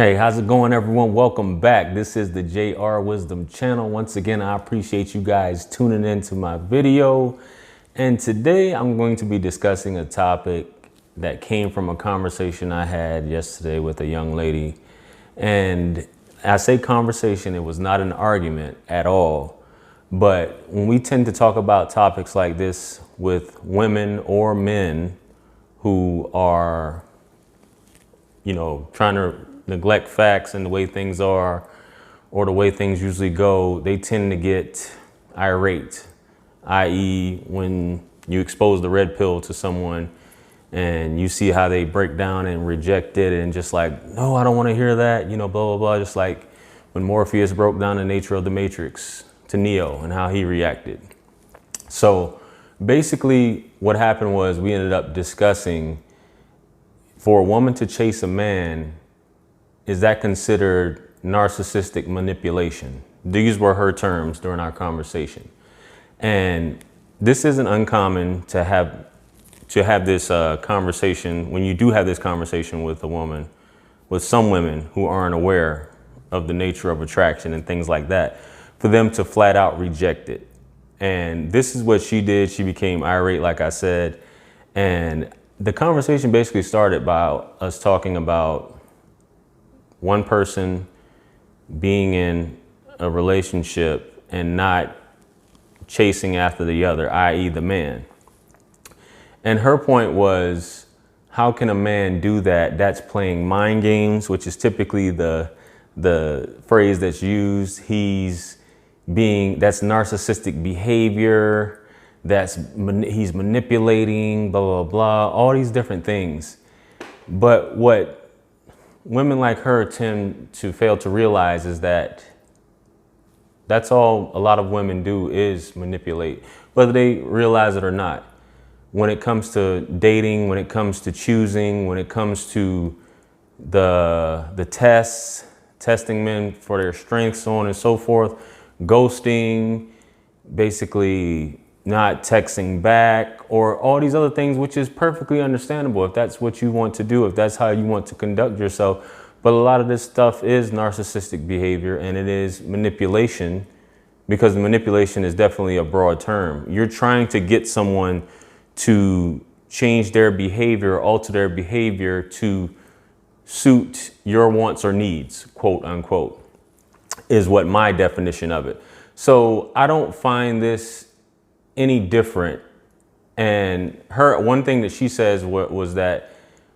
Hey, how's it going, everyone? Welcome back. This is the JR Wisdom channel. Once again, I appreciate you guys tuning into my video. And today I'm going to be discussing a topic that came from a conversation I had yesterday with a young lady. And I say conversation, it was not an argument at all. But when we tend to talk about topics like this with women or men who are, trying to neglect facts and the way things are, or the way things usually go, they tend to get irate, i.e. when you expose the red pill to someone and you see how they break down and reject it and just like, no, I don't want to hear that, blah, blah, blah. Just like when Morpheus broke down the nature of the Matrix to Neo and how he reacted. So basically what happened was we ended up discussing, for a woman to chase a man, is that considered narcissistic manipulation? These were her terms during our conversation. And this isn't uncommon to have this conversation. When you do have this conversation with a woman, with some women who aren't aware of the nature of attraction and things like that, for them to flat out reject it. And this is what she did. She became irate, like I said. And the conversation basically started by us talking about one person being in a relationship and not chasing after the other, i.e. the man. And her point was, how can a man do that? That's playing mind games, which is typically the phrase that's used. That's narcissistic behavior. He's manipulating, blah, blah, blah, all these different things. But what women like her tend to fail to realize is that that's all a lot of women do, is manipulate, whether they realize it or not. When it comes to dating, when it comes to choosing, when it comes to the testing men for their strengths, so on and so forth, ghosting, basically not texting back, or all these other things, which is perfectly understandable if that's what you want to do, if that's how you want to conduct yourself. But a lot of this stuff is narcissistic behavior, and it is manipulation, because manipulation is definitely a broad term. You're trying to get someone to change their behavior, alter their behavior to suit your wants or needs, quote unquote, is what my definition of it. So I don't find this any different. And one thing that she says was that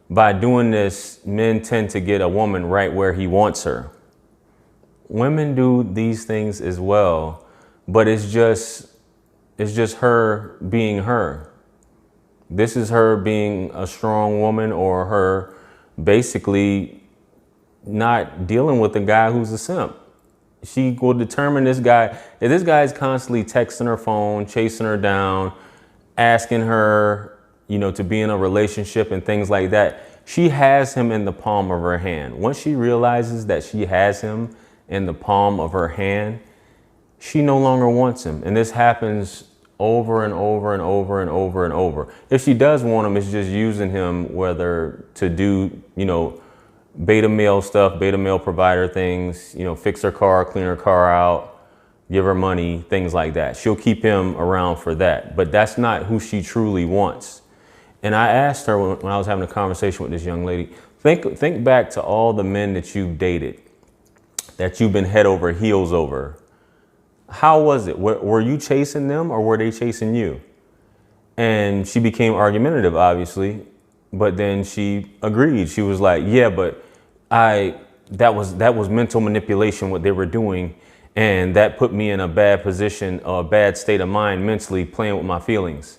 by doing this, men tend to get a woman right where he wants her. Women do these things as well, but it's just her being her. This is her being a strong woman, or her basically not dealing with a guy who's a simp. She will determine this guy, if this guy is constantly texting her phone, chasing her down, asking her, to be in a relationship and things like that. She has him in the palm of her hand. Once she realizes that she has him in the palm of her hand, she no longer wants him. And this happens over and over and over and over and over. If she does want him, it's just using him, whether to do, beta male stuff, beta male provider things, fix her car, clean her car out, give her money, things like that. She'll keep him around for that, but that's not who she truly wants. And I asked her when I was having a conversation with this young lady, think back to all the men that you've dated, that you've been head over heels over. How was it? Were you chasing them, or were they chasing you? And she became argumentative, obviously. But then she agreed. She was like, yeah, but that was mental manipulation, what they were doing. And that put me in a bad position, a bad state of mind mentally, playing with my feelings.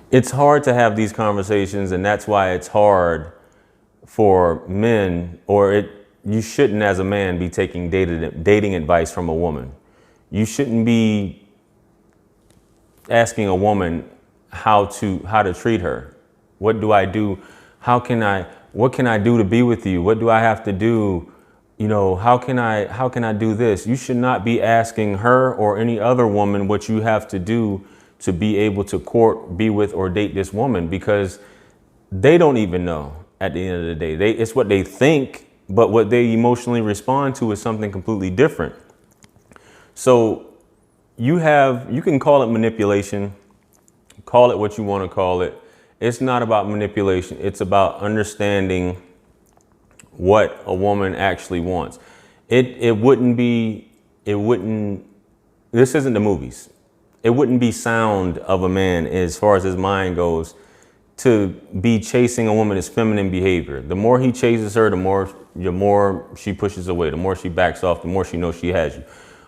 It's hard to have these conversations, and that's why it's hard for men, you shouldn't as a man be taking dating advice from a woman. You shouldn't be asking a woman how to treat her. What do I do? What can I do to be with you? What do I have to do? How can I do this? You should not be asking her or any other woman what you have to do to be able to court, be with, or date this woman, because they don't even know. at the end of the day. It's what they think, but what they emotionally respond to is something completely different. So you can call it manipulation, call it what you want to call it. It's not about manipulation. It's about understanding what a woman actually wants. This isn't the movies. It wouldn't be sound of a man as far as his mind goes to be chasing a woman's feminine behavior. The more he chases her, the more she pushes away, the more she backs off, the more she knows she has you.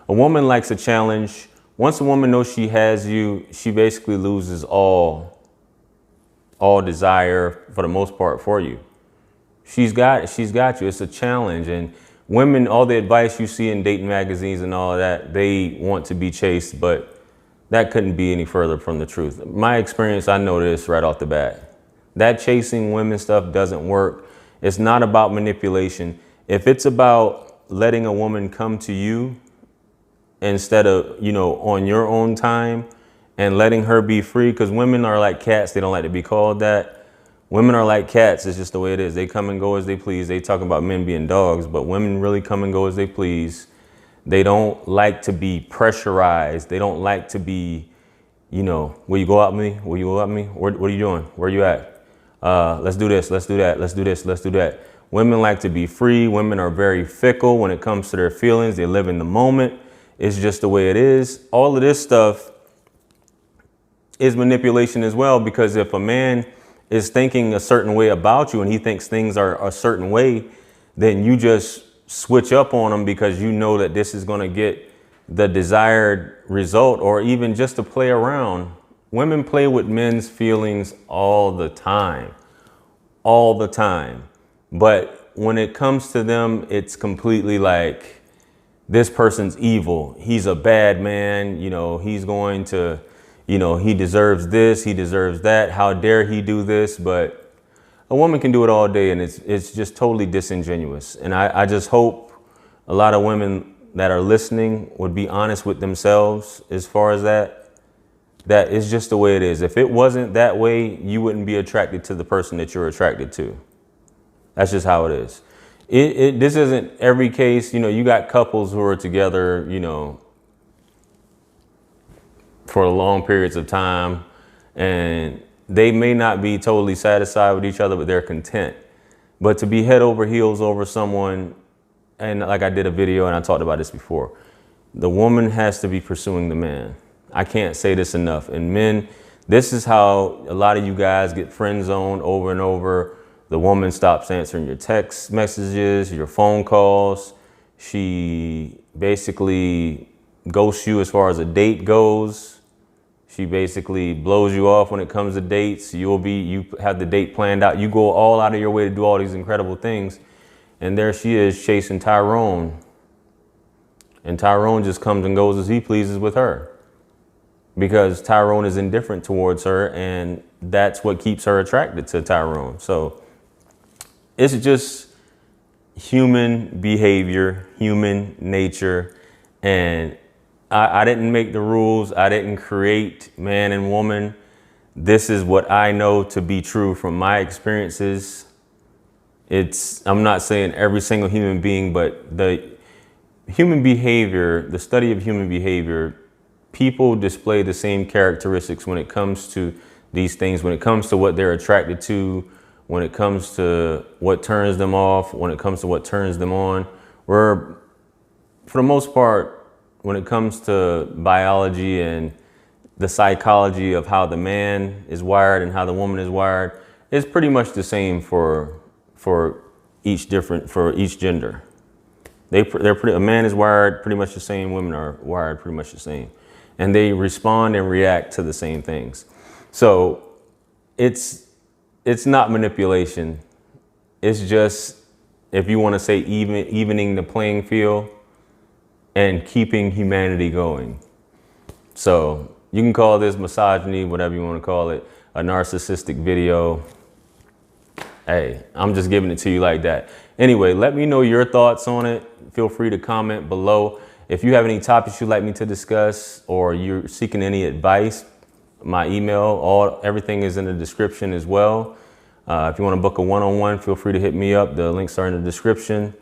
A woman likes a challenge. Once a woman knows she has you, she basically loses all desire for the most part for you. She's got you. It's a challenge. And women, all the advice you see in dating magazines and all of that, they want to be chased, but that couldn't be any further from the truth. My experience, I know this right off the bat. That chasing women stuff doesn't work. It's not about manipulation. If it's about letting a woman come to you instead of, on your own time and letting her be free, because women are like cats. They don't like to be called that. Women are like cats. It's just the way it is. They come and go as they please. They talk about men being dogs, but women really come and go as they please. They don't like to be pressurized. They don't like to be, will you go out with me? Will you go out with me? What are you doing? Where are you at? Let's do this. Let's do that. Let's do this. Let's do that. Women like to be free. Women are very fickle when it comes to their feelings. They live in the moment. It's just the way it is. All of this stuff is manipulation as well, because if a man is thinking a certain way about you and he thinks things are a certain way, then you just switch up on him because you know that this is going to get the desired result, or even just to play around. Women play with men's feelings all the time. But when it comes to them, it's completely like, this person's evil. He's a bad man. He's going to, he deserves this. He deserves that. How dare he do this? But a woman can do it all day, and it's just totally disingenuous. And I just hope a lot of women that are listening would be honest with themselves as far as that is just the way it is. If it wasn't that way, you wouldn't be attracted to the person that you're attracted to. That's just how it is. This isn't every case. You got couples who are together, for long periods of time, and they may not be totally satisfied with each other, but they're content. But to be head over heels over someone, and like I did a video and I talked about this before, the woman has to be pursuing the man. I can't say this enough. And men, this is how a lot of you guys get friend zoned over and over. The woman stops answering your text messages, your phone calls. She basically ghosts you as far as a date goes. She basically blows you off when it comes to dates. You have the date planned out. You go all out of your way to do all these incredible things. And there she is chasing Tyrone. And Tyrone just comes and goes as he pleases with her, because Tyrone is indifferent towards her, and that's what keeps her attracted to Tyrone. So it's just human behavior, human nature. And I didn't make the rules. I didn't create man and woman. This is what I know to be true from my experiences. I'm not saying every single human being, but the human behavior, the study of human behavior, people display the same characteristics when it comes to these things, when it comes to what they're attracted to, when it comes to what turns them off, when it comes to what turns them on. For the most part, when it comes to biology and the psychology of how the man is wired and how the woman is wired, it's pretty much the same for each gender. A man is wired pretty much the same. Women are wired pretty much the same, and they respond and react to the same things. So it's not manipulation. It's just, if you want to say, evening the playing field and keeping humanity going. So you can call this misogyny, whatever you want to call it, a narcissistic video. Hey, I'm just giving it to you like that. Anyway, let me know your thoughts on it. Feel free to comment below. If you have any topics you'd like me to discuss, or you're seeking any advice, my email, everything is in the description as well. If you want to book a one-on-one, feel free to hit me up. The links are in the description.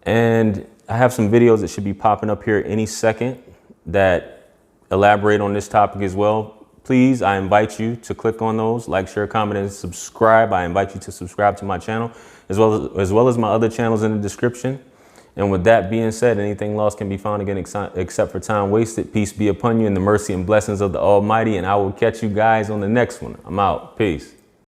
And I have some videos that should be popping up here any second that elaborate on this topic as well. Please, I invite you to click on those, like, share, comment, and subscribe. I invite you to subscribe to my channel as well as my other channels in the description. And with that being said, anything lost can be found again except for time wasted. Peace be upon you and the mercy and blessings of the Almighty. And I will catch you guys on the next one. I'm out. Peace.